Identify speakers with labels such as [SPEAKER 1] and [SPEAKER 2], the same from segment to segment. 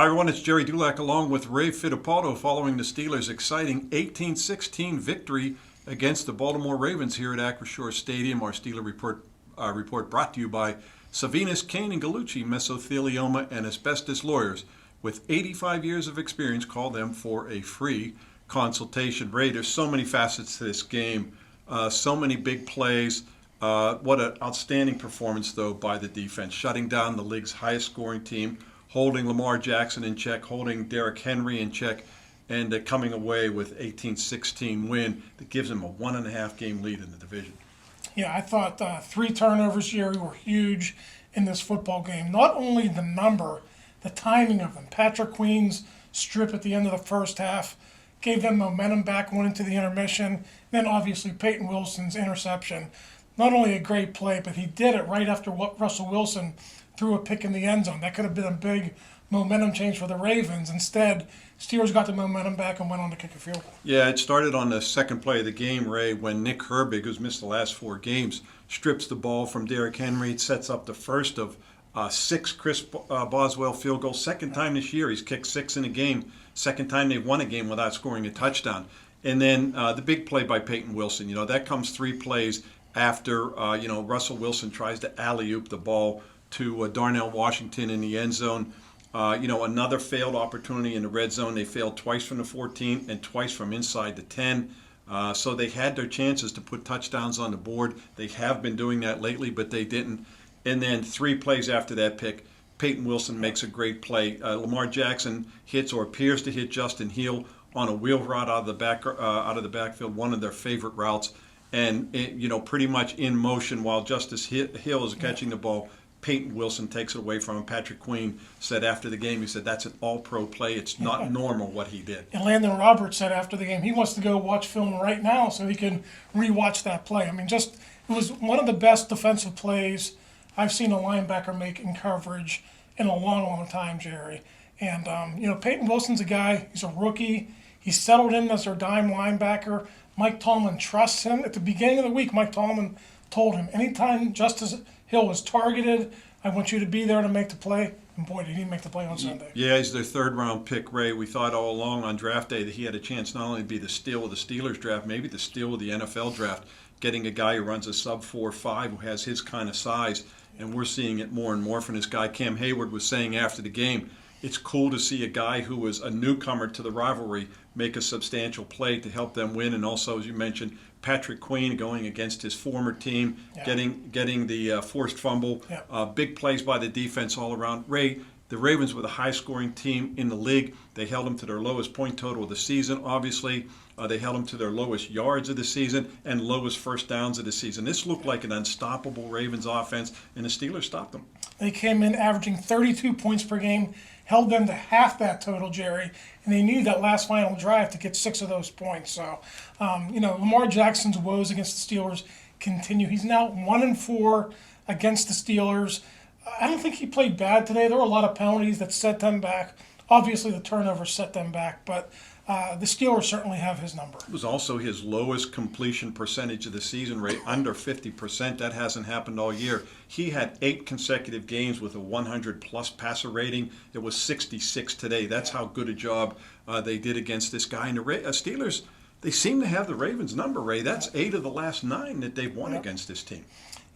[SPEAKER 1] Hi everyone, it's Gerry Dulac along with Ray Fittipaldo following the Steelers' exciting 18-16 victory against the Baltimore Ravens here at Acrisure Stadium. Our Steeler report brought to you by Savinas, Kane & Gallucci, Mesothelioma and Asbestos Lawyers. With 85 years of experience, call them for a free consultation. Ray, there's so many facets to this game, so many big plays. What an outstanding performance, though, by the defense, shutting down the league's highest scoring team, holding Lamar Jackson in check, holding Derrick Henry in check, and coming away with 18-16 win that gives them a 1.5 game lead in the division.
[SPEAKER 2] Yeah, I thought 3 turnovers, Gerry, were huge in this football game. Not only the number, the timing of them. Patrick Queen's strip at the end of the first half gave them momentum back, went into the intermission. Then obviously Payton Wilson's interception. Not only a great play, but he did it right after what Russell Wilson threw a pick in the end zone. That could have been a big momentum change for the Ravens. Instead, Steelers got the momentum back and went on to kick a field goal.
[SPEAKER 1] Yeah, it started on the second play of the game, Ray, when Nick Herbig, who's missed the last 4 games, strips the ball from Derrick Henry. It sets up the first of 6 Chris Boswell field goals. Second time this year he's kicked 6 in a game. Second time they've won a game without scoring a touchdown. And then the big play by Payton Wilson. That comes 3 plays after, Russell Wilson tries to alley-oop the ball to Darnell Washington in the end zone. Another failed opportunity in the red zone. They failed twice from the 14 and twice from inside the 10. So they had their chances to put touchdowns on the board. They have been doing that lately, but they didn't. And then 3 plays after that pick, Payton Wilson makes a great play. Lamar Jackson hits or appears to hit Justin Hill on a wheel route out of the backfield, one of their favorite routes. And pretty much in motion while Justice Hill is catching the ball, Payton Wilson takes it away from him. Patrick Queen said after the game, he said, that's an all-pro play. It's not normal what he did.
[SPEAKER 2] And Landon Roberts said after the game he wants to go watch film right now so he can rewatch that play. I mean, it was one of the best defensive plays I've seen a linebacker make in coverage in a long, long time, Gerry. And, Payton Wilson's a guy, he's a rookie. He's settled in as their dime linebacker. Mike Tomlin trusts him. At the beginning of the week, Mike Tomlin told him, anytime Justice Hill was targeted, I want you to be there to make the play. And boy, did he make the play on Sunday.
[SPEAKER 1] Yeah, he's their 3rd-round pick, Ray. We thought all along on draft day that he had a chance not only to be the steal of the Steelers draft, maybe the steal of the NFL draft, getting a guy who runs a sub-4.5 who has his kind of size. And we're seeing it more and more from this guy. Cam Hayward was saying after the game, it's cool to see a guy who was a newcomer to the rivalry make a substantial play to help them win. And also, as you mentioned, Patrick Queen going against his former team, getting the forced fumble. Big plays by the defense all around. Ray, the Ravens were the high-scoring team in the league. They held them to their lowest point total of the season, obviously. They held them to their lowest yards of the season and lowest first downs of the season. This looked like an unstoppable Ravens offense, and the Steelers stopped them.
[SPEAKER 2] They came in averaging 32 points per game, held them to half that total, Gerry, and they needed that last final drive to get 6 of those points. So, Lamar Jackson's woes against the Steelers continue. He's now 1-4 against the Steelers. I don't think he played bad today. There were a lot of penalties that set them back. Obviously, the turnovers set them back, but the Steelers certainly have his number.
[SPEAKER 1] It was also his lowest completion percentage of the season, Ray, under 50%. That hasn't happened all year. He had 8 consecutive games with a 100-plus passer rating. It was 66 today. That's how good a job they did against this guy. And the Steelers, they seem to have the Ravens' number, Ray. That's 8 of the last 9 that they've won against this team.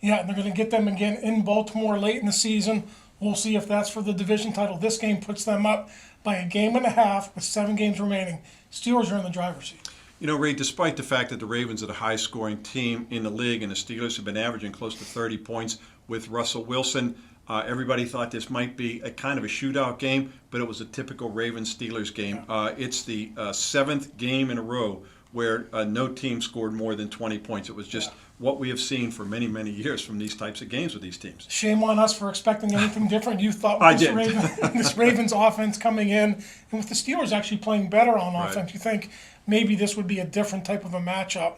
[SPEAKER 2] Yeah, they're going to get them again in Baltimore late in the season. We'll see if that's for the division title. This game puts them up by a game and a half with 7 games remaining. Steelers are in the driver's seat.
[SPEAKER 1] Ray, despite the fact that the Ravens are the high-scoring team in the league and the Steelers have been averaging close to 30 points with Russell Wilson, everybody thought this might be a kind of a shootout game, but it was a typical Ravens-Steelers game. It's the 7th game in a row where no team scored more than 20 points. It was just what we have seen for many, many years from these types of games with these teams.
[SPEAKER 2] Shame on us for expecting anything different. You thought this Ravens offense coming in, and with the Steelers actually playing better on offense, you think maybe this would be a different type of a matchup.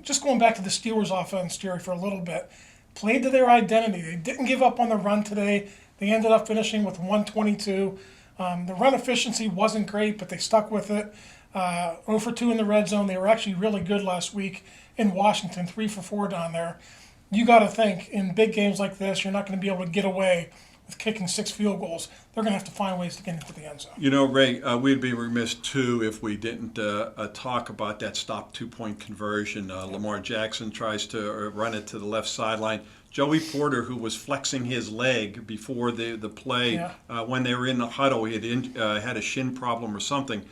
[SPEAKER 2] Just going back to the Steelers offense, Gerry, for a little bit, played to their identity. They didn't give up on the run today. They ended up finishing with 122. The run efficiency wasn't great, but they stuck with it. 0 for 2 in the red zone. They were actually really good last week in Washington, 3 for 4 down there. You got to think, in big games like this, you're not going to be able to get away with kicking 6 field goals, they're going to have to find ways to get into the end zone.
[SPEAKER 1] You know, Ray, we'd be remiss, too, if we didn't talk about that stop 2-point conversion. Lamar Jackson tries to run it to the left sideline. Joey Porter, who was flexing his leg before the play, when they were in the huddle, he had a shin problem or something.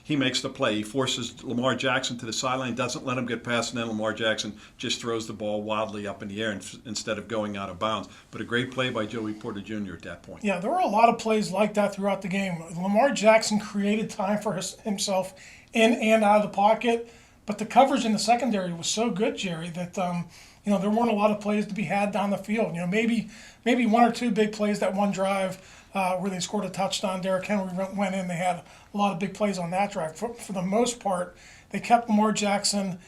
[SPEAKER 1] He makes the play. He forces Lamar Jackson to the sideline, doesn't let him get past, and then Lamar Jackson just throws the ball wildly up in the air instead of going out of bounds. But a great play by Joey Porter Jr. at that point.
[SPEAKER 2] Yeah, there were a lot of plays like that throughout the game. Lamar Jackson created time for himself in and out of the pocket, but the coverage in the secondary was so good, Gerry, that there weren't a lot of plays to be had down the field. Maybe 1 or 2 big plays that one drive where they scored a touchdown. Derrick Henry went in. They had a lot of big plays on that drive. For the most part, they kept Lamar Jackson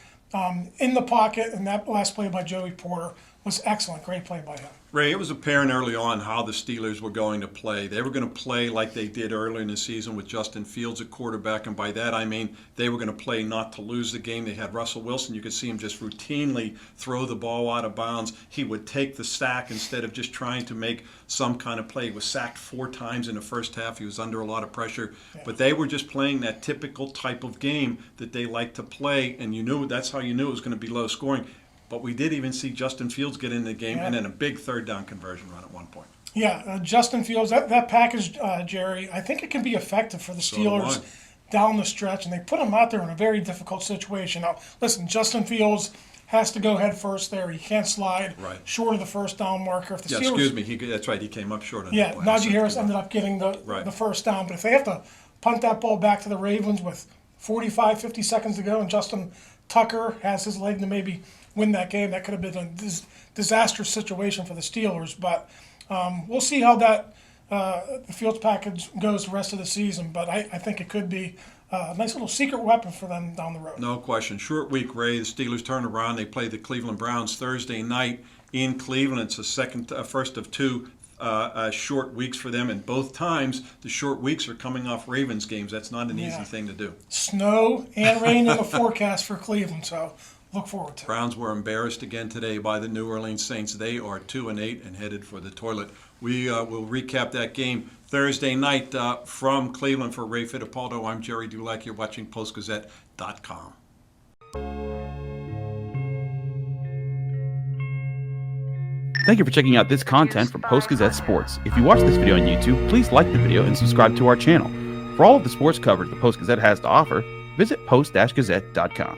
[SPEAKER 2] in the pocket, and that last play by Joey Porter was excellent. Great play by him.
[SPEAKER 1] Ray, it was apparent early on how the Steelers were going to play. They were going to play like they did early in the season with Justin Fields at quarterback, and by that I mean they were going to play not to lose the game. They had Russell Wilson. You could see him just routinely throw the ball out of bounds. He would take the sack instead of just trying to make some kind of play. He was sacked 4 times in the first half. He was under a lot of pressure. Yeah. But they were just playing that typical type of game that they like to play, and that's how you knew it was going to be low scoring. But we did even see Justin Fields get in the game, and then a big third down conversion run at one point.
[SPEAKER 2] Yeah, Justin Fields, that package, Gerry, I think it can be effective for the Steelers down the stretch, and they put him out there in a very difficult situation. Now, listen, Justin Fields has to go head first there. He can't slide short of the first down marker. If the Steelers,
[SPEAKER 1] that's right. He came up short on
[SPEAKER 2] that play. Najee Harris ended up getting the first down. But if they have to punt that ball back to the Ravens with 45, 50 seconds to go, and Justin Tucker has his leg to maybe win that game, that could have been a disastrous situation for the Steelers. But we'll see how that the Fields package goes the rest of the season. But I think it could be a nice little secret weapon for them down the road.
[SPEAKER 1] No question. Short week, Ray. The Steelers turn around. They play the Cleveland Browns Thursday night in Cleveland. It's the first of 2 short weeks for them, and both times the short weeks are coming off Ravens games. That's not an easy thing to do.
[SPEAKER 2] Snow and rain in the forecast for Cleveland, so look forward to it.
[SPEAKER 1] Browns were embarrassed again today by the New Orleans Saints. They are 2-8 and headed for the toilet. We will recap that game Thursday night from Cleveland. For Ray Fittipaldo, I'm Gerry Dulac. You're watching Post-Gazette.com.
[SPEAKER 3] Thank you for checking out this content from Post-Gazette Sports. If you watch this video on YouTube, please like the video and subscribe to our channel. For all of the sports coverage the Post-Gazette has to offer, visit post-gazette.com.